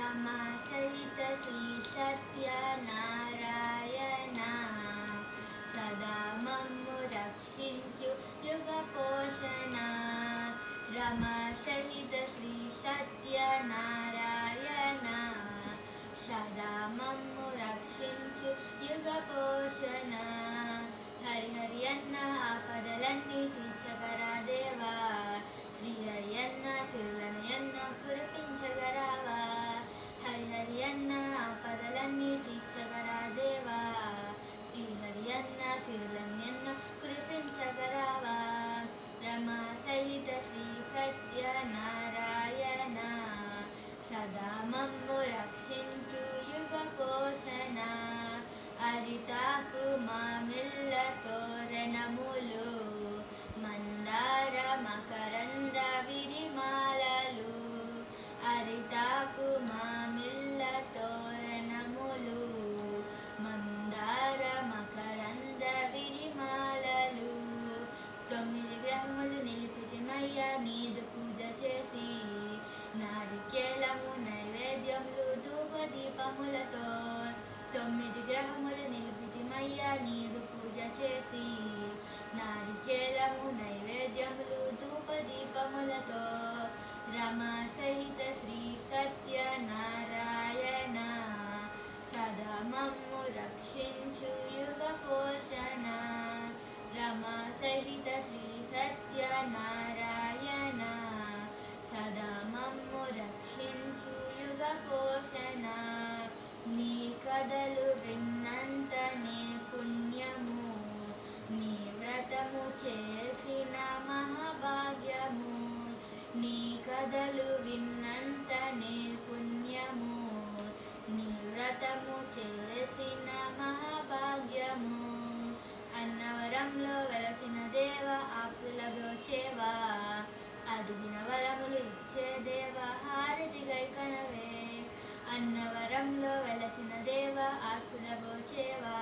రమా సహిత శ్రీ సత్యనారాయణ సదా మమ్ము రక్షించు యుగ పోషణ. రమా సహిత శ్రీ సత్యనారాయణ సదా మమ్ము రక్షించు యుగ పోషణ. హరి అన్న ఆపదలన్నీ తీర్చగరా దేవా, శ్రీహరి అన్న సిరులని అన్న కురిపించగరావా. హరి అన్న ఆపదలన్నీ తీర్చగరా దేవా, శ్రీహరి అన్న సిరులని అన్న కురిపించగరావా. రమా సహిత శ్రీ సత్యనారాయణ సదా మమ్ము రక్షించు యుగ పోషణ. అరిటాకు మామిళ్ళ తోరణములు, మందార మకరంద విరిమాలలు. అరిటాకు మామిళ్ళ తోరణములు, మందార మకరంద విరిమాలలు. 9 గ్రహములు నిలిపితిమయ్యా నీదు పూజ చేసి, నారికేళము నైవేద్యములు ధూప దీపములతో. 9 గ్రహములు నిలిపితిమయ్యా నీదు పూజ చేసి, నారికేళము నైవేద్యములు ధూప దీపములతో. రమా సహిత శ్రీ సత్యనారాయణ సదా మమ్ము రక్షించు యుగ పోషణ. రమా సహిత శ్రీ సత్యనారాయణ సదా మమ్ము రక్షించు యుగ పోషణ. నీ కథలు విన్నంతనే పుణ్యము, నీ వ్రతము చేసిన మహాభాగ్యము. నీ కథలు విన్నంతనే పుణ్యము, నీ వ్రతము చేసిన మహాభాగ్యము. అన్నవరంలో వెలసిన దేవ ఆకుల బ్రోచేవా, అదిగిన వరములు ఇచ్చే దేవ హారతి గైకనవే. అన్నవరంలో వెలసిన దేవ ఆకుల బ్రోచేవా,